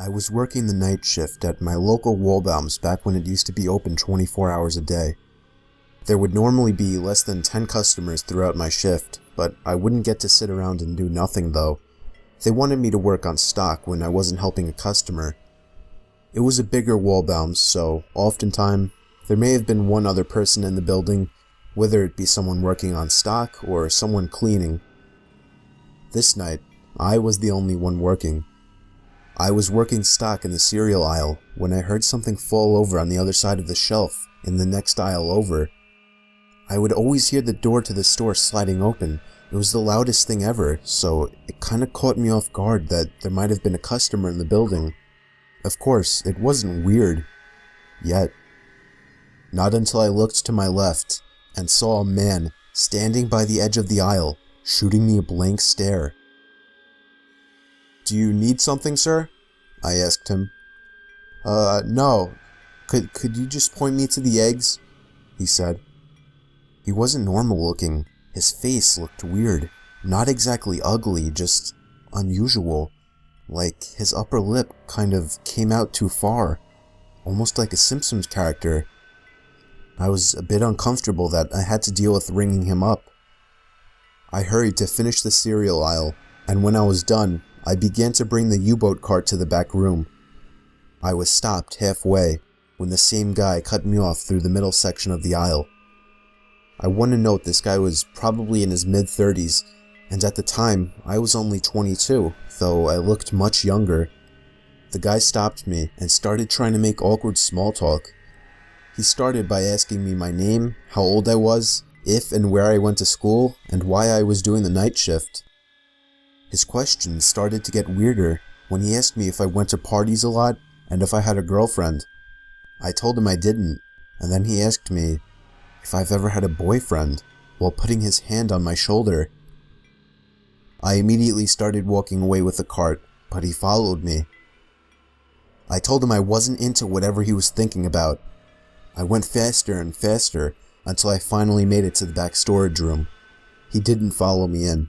I was working the night shift at my local Waldbaum's back when it used to be open 24 hours a day. There would normally be less than 10 customers throughout my shift, but I wouldn't get to sit around and do nothing though. They wanted me to work on stock when I wasn't helping a customer. It was a bigger Waldbaum's, so oftentimes there may have been one other person in the building, whether it be someone working on stock or someone cleaning. This night, I was the only one working. I was working stock in the cereal aisle when I heard something fall over on the other side of the shelf in the next aisle over. I would always hear the door to the store sliding open. It was the loudest thing ever, so it kinda caught me off guard that there might have been a customer in the building. Of course, it wasn't weird. Yet. Not until I looked to my left and saw a man standing by the edge of the aisle, shooting me a blank stare. "Do you need something, sir?" I asked him. No. Could you just point me to the eggs?" he said. He wasn't normal looking. His face looked weird. Not exactly ugly, just unusual. Like his upper lip kind of came out too far. Almost like a Simpsons character. I was a bit uncomfortable that I had to deal with ringing him up. I hurried to finish the cereal aisle, and when I was done, I began to bring the U-boat cart to the back room. I was stopped halfway when the same guy cut me off through the middle section of the aisle. I want to note this guy was probably in his mid-30s, and at the time, I was only 22, though I looked much younger. The guy stopped me and started trying to make awkward small talk. He started by asking me my name, how old I was, if and where I went to school, and why I was doing the night shift. His questions started to get weirder when he asked me if I went to parties a lot and if I had a girlfriend. I told him I didn't, and then he asked me if I've ever had a boyfriend while putting his hand on my shoulder. I immediately started walking away with the cart, but he followed me. I told him I wasn't into whatever he was thinking about. I went faster and faster until I finally made it to the back storage room. He didn't follow me in.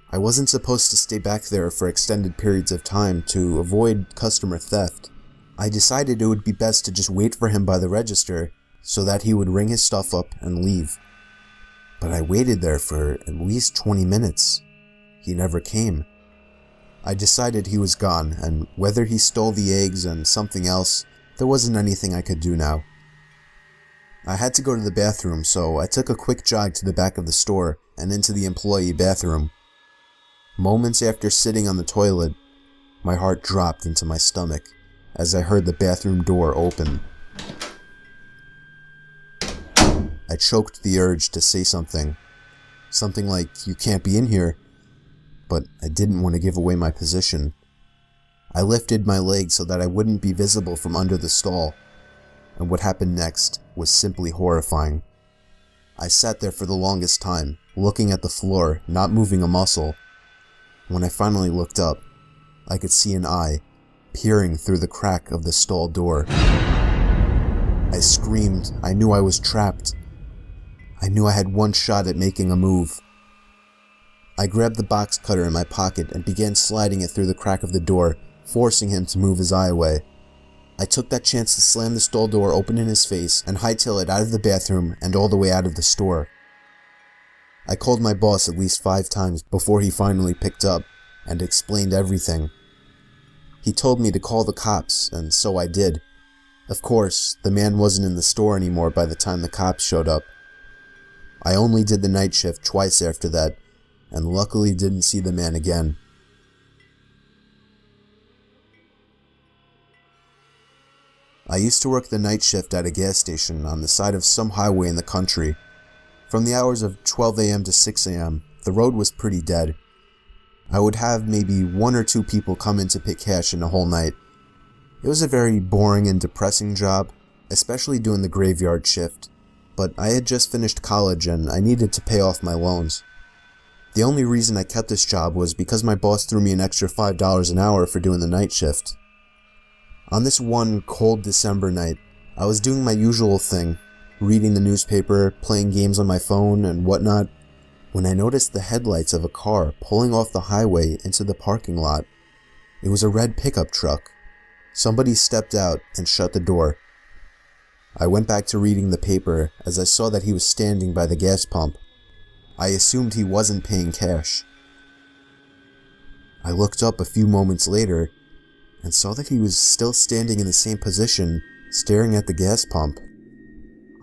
I wasn't supposed to stay back there for extended periods of time to avoid customer theft. I decided it would be best to just wait for him by the register so that he would ring his stuff up and leave. But I waited there for at least 20 minutes. He never came. I decided he was gone, and whether he stole the eggs and something else, there wasn't anything I could do now. I had to go to the bathroom, so I took a quick jog to the back of the store and into the employee bathroom. Moments after sitting on the toilet, my heart dropped into my stomach as I heard the bathroom door open. I choked the urge to say something like, "You can't be in here," but I didn't want to give away my position. I lifted my leg so that I wouldn't be visible from under the stall, and what happened next was simply horrifying. I sat there for the longest time, looking at the floor, not moving a muscle. When I finally looked up, I could see an eye peering through the crack of the stall door. I screamed. I knew I was trapped. I knew I had one shot at making a move. I grabbed the box cutter in my pocket and began sliding it through the crack of the door, forcing him to move his eye away. I took that chance to slam the stall door open in his face and hightail it out of the bathroom and all the way out of the store. I called my boss at least 5 times before he finally picked up and explained everything. He told me to call the cops, and so I did. Of course, the man wasn't in the store anymore by the time the cops showed up. I only did the night shift twice after that, and luckily didn't see the man again. I used to work the night shift at a gas station on the side of some highway in the country. From the hours of 12 a.m. to 6 a.m., the road was pretty dead. I would have maybe 1 or 2 people come in to pick cash in a whole night. It was a very boring and depressing job, especially doing the graveyard shift, but I had just finished college and I needed to pay off my loans. The only reason I kept this job was because my boss threw me an extra $5 an hour for doing the night shift. On this one cold December night, I was doing my usual thing, reading the newspaper, playing games on my phone, and whatnot, when I noticed the headlights of a car pulling off the highway into the parking lot. It was a red pickup truck. Somebody stepped out and shut the door. I went back to reading the paper as I saw that he was standing by the gas pump. I assumed he wasn't paying cash. I looked up a few moments later and saw that he was still standing in the same position, staring at the gas pump.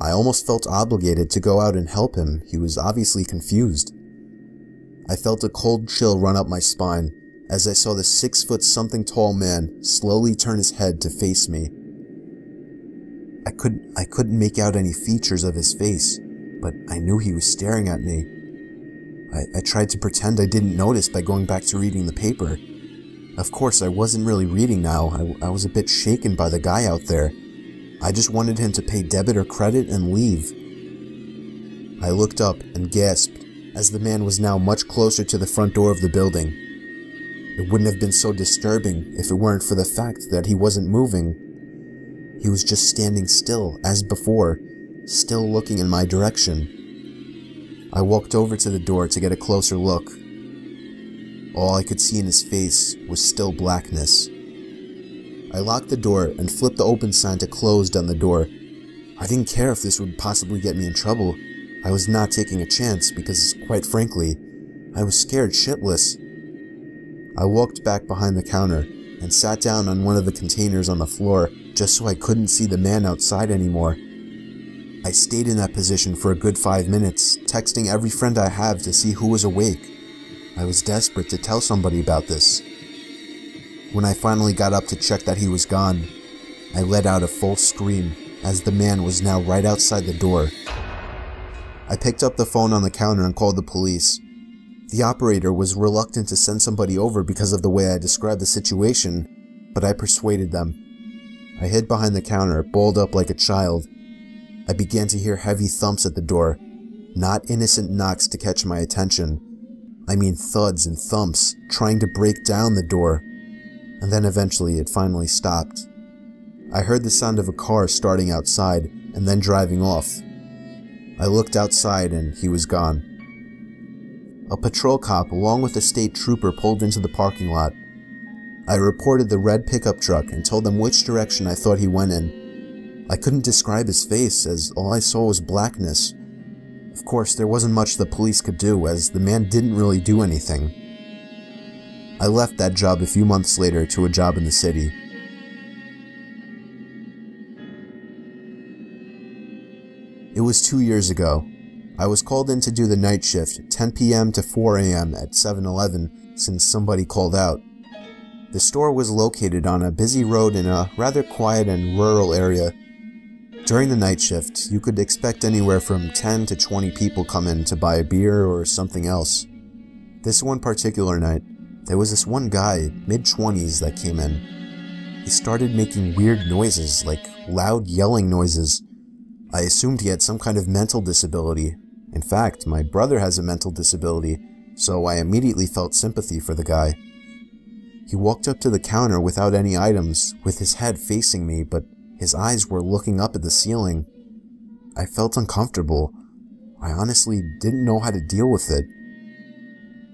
I almost felt obligated to go out and help him. He was obviously confused. I felt a cold chill run up my spine as I saw the 6-foot-something tall man slowly turn his head to face me. I couldn't make out any features of his face, but I knew he was staring at me. I tried to pretend I didn't notice by going back to reading the paper. Of course, I wasn't really reading now. I was a bit shaken by the guy out there. I just wanted him to pay debit or credit and leave. I looked up and gasped as the man was now much closer to the front door of the building. It wouldn't have been so disturbing if it weren't for the fact that he wasn't moving. He was just standing still, as before, still looking in my direction. I walked over to the door to get a closer look. All I could see in his face was still blackness. I locked the door and flipped the open sign to closed on the door. I didn't care if this would possibly get me in trouble. I was not taking a chance because, quite frankly, I was scared shitless. I walked back behind the counter and sat down on one of the containers on the floor just so I couldn't see the man outside anymore. I stayed in that position for a good 5 minutes, texting every friend I have to see who was awake. I was desperate to tell somebody about this. When I finally got up to check that he was gone, I let out a full scream as the man was now right outside the door. I picked up the phone on the counter and called the police. The operator was reluctant to send somebody over because of the way I described the situation, but I persuaded them. I hid behind the counter, balled up like a child. I began to hear heavy thumps at the door, not innocent knocks to catch my attention. I mean thuds and thumps, trying to break down the door. And then eventually it finally stopped. I heard the sound of a car starting outside and then driving off. I looked outside and he was gone. A patrol cop along with a state trooper pulled into the parking lot. I reported the red pickup truck and told them which direction I thought he went in. I couldn't describe his face as all I saw was blackness. Of course, there wasn't much the police could do as the man didn't really do anything. I left that job a few months later to a job in the city. It was 2 years ago. I was called in to do the night shift, 10 p.m. to 4 a.m. at 7-Eleven, since somebody called out. The store was located on a busy road in a rather quiet and rural area. During the night shift, you could expect anywhere from 10 to 20 people come in to buy a beer or something else. This one particular night, there was this one guy, mid-20s, that came in. He started making weird noises, like loud yelling noises. I assumed he had some kind of mental disability. In fact, my brother has a mental disability, so I immediately felt sympathy for the guy. He walked up to the counter without any items, with his head facing me, but his eyes were looking up at the ceiling. I felt uncomfortable. I honestly didn't know how to deal with it.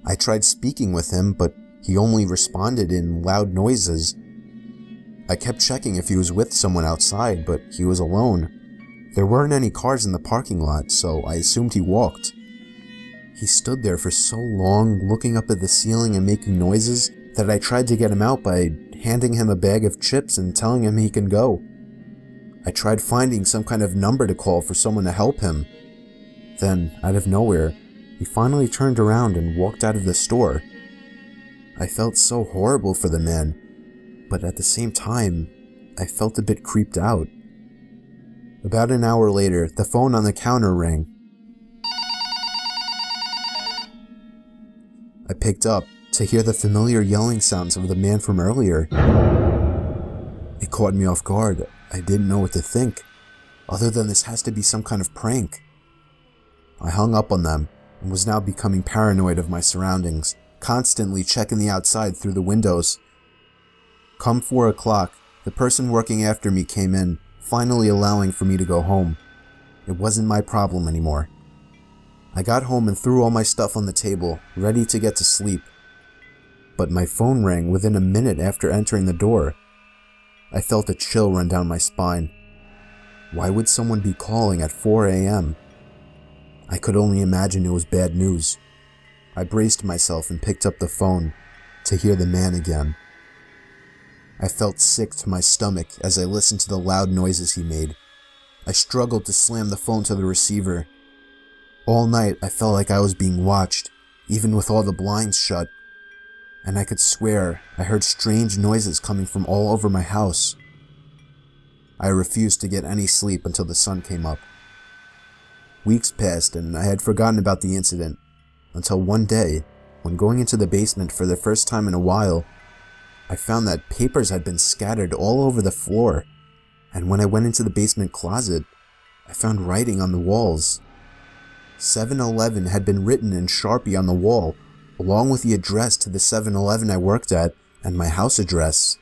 I tried speaking with him, but he only responded in loud noises. I kept checking if he was with someone outside, but he was alone. There weren't any cars in the parking lot, so I assumed he walked. He stood there for so long, looking up at the ceiling and making noises, that I tried to get him out by handing him a bag of chips and telling him he can go. I tried finding some kind of number to call for someone to help him. Then, out of nowhere, he finally turned around and walked out of the store. I felt so horrible for the man, but at the same time, I felt a bit creeped out. About an hour later, the phone on the counter rang. I picked up to hear the familiar yelling sounds of the man from earlier. It caught me off guard. I didn't know what to think, other than this has to be some kind of prank. I hung up on them and was now becoming paranoid of my surroundings, constantly checking the outside through the windows. Come 4 o'clock, the person working after me came in, finally allowing for me to go home. It wasn't my problem anymore. I got home and threw all my stuff on the table, ready to get to sleep. but my phone rang within a minute after entering the door. I felt a chill run down my spine. Why would someone be calling at 4 a.m.? I could only imagine it was bad news. I braced myself and picked up the phone to hear the man again. I felt sick to my stomach as I listened to the loud noises he made. I struggled to slam the phone to the receiver. All night I felt like I was being watched, even with all the blinds shut. And I could swear I heard strange noises coming from all over my house. I refused to get any sleep until the sun came up. Weeks passed and I had forgotten about the incident, until one day, when going into the basement for the first time in a while, I found that papers had been scattered all over the floor, and when I went into the basement closet, I found writing on the walls. 7-Eleven had been written in Sharpie on the wall, along with the address to the 7-Eleven I worked at and my house address.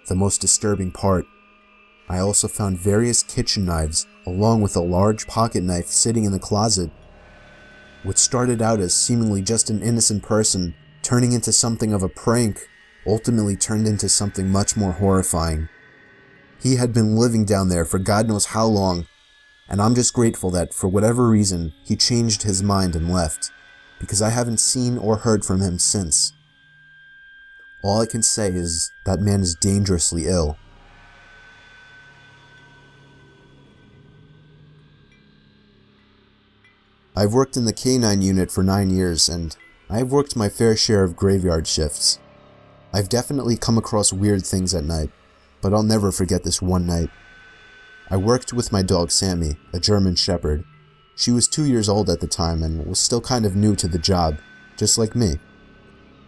The most disturbing part, I also found various kitchen knives along with a large pocket knife sitting in the closet. What started out as seemingly just an innocent person turning into something of a prank ultimately turned into something much more horrifying. He had been living down there for God knows how long, and I'm just grateful that for whatever reason he changed his mind and left, because I haven't seen or heard from him since. All I can say is that man is dangerously ill. I've worked in the K-9 unit for 9 years, and I've worked my fair share of graveyard shifts. I've definitely come across weird things at night, but I'll never forget this one night. I worked with my dog Sammy, a German Shepherd. She was 2 years old at the time and was still kind of new to the job, just like me.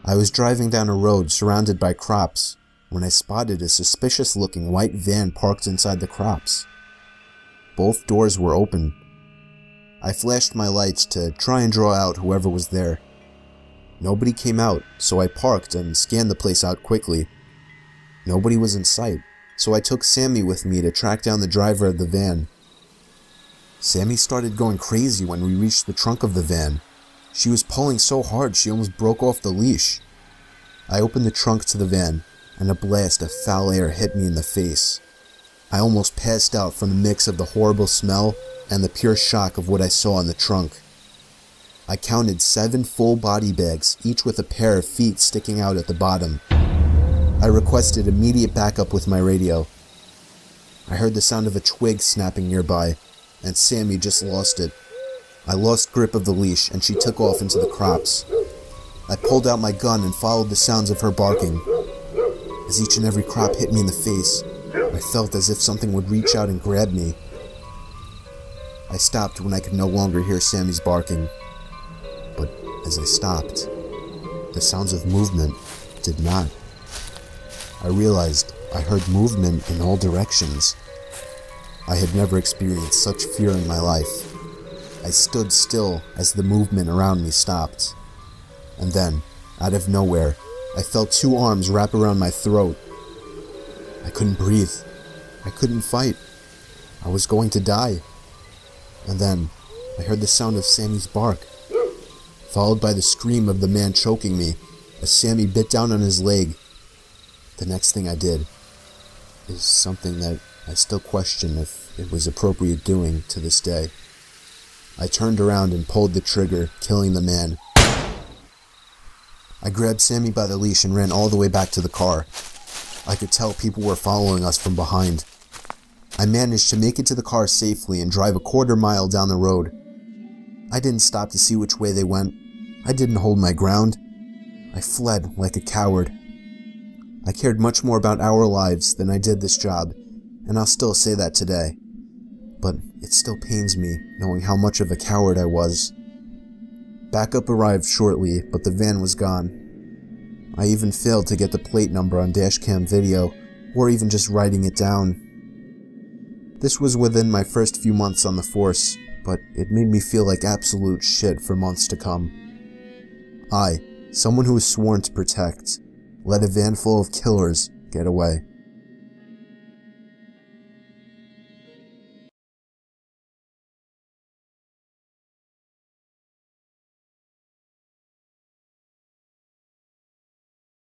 I was driving down a road surrounded by crops when I spotted a suspicious-looking white van parked inside the crops. Both doors were open. I flashed my lights to try and draw out whoever was there. Nobody came out, so I parked and scanned the place out quickly. Nobody was in sight, so I took Sammy with me to track down the driver of the van. Sammy started going crazy when we reached the trunk of the van. She was pulling so hard she almost broke off the leash. I opened the trunk to the van, and a blast of foul air hit me in the face. I almost passed out from the mix of the horrible smell and the pure shock of what I saw in the trunk. I counted 7 full body bags, each with a pair of feet sticking out at the bottom. I requested immediate backup with my radio. I heard the sound of a twig snapping nearby, and Sammy just lost it. I lost grip of the leash and she took off into the crops. I pulled out my gun and followed the sounds of her barking. As each and every crop hit me in the face, I felt as if something would reach out and grab me. I stopped when I could no longer hear Sammy's barking. But as I stopped, the sounds of movement did not. I realized I heard movement in all directions. I had never experienced such fear in my life. I stood still as the movement around me stopped. And then, out of nowhere, I felt 2 arms wrap around my throat. I couldn't breathe. I couldn't fight. I was going to die. And then, I heard the sound of Sammy's bark, followed by the scream of the man choking me as Sammy bit down on his leg. The next thing I did is something that I still question if it was appropriate doing to this day. I turned around and pulled the trigger, killing the man. I grabbed Sammy by the leash and ran all the way back to the car. I could tell people were following us from behind. I managed to make it to the car safely and drive a 1/4 mile down the road. I didn't stop to see which way they went. I didn't hold my ground. I fled like a coward. I cared much more about our lives than I did this job, and I'll still say that today. But it still pains me knowing how much of a coward I was. Backup arrived shortly, but the van was gone. I even failed to get the plate number on dashcam video, or even just writing it down. This was within my first few months on the force, but it made me feel like absolute shit for months to come. I, someone who was sworn to protect, let a van full of killers get away.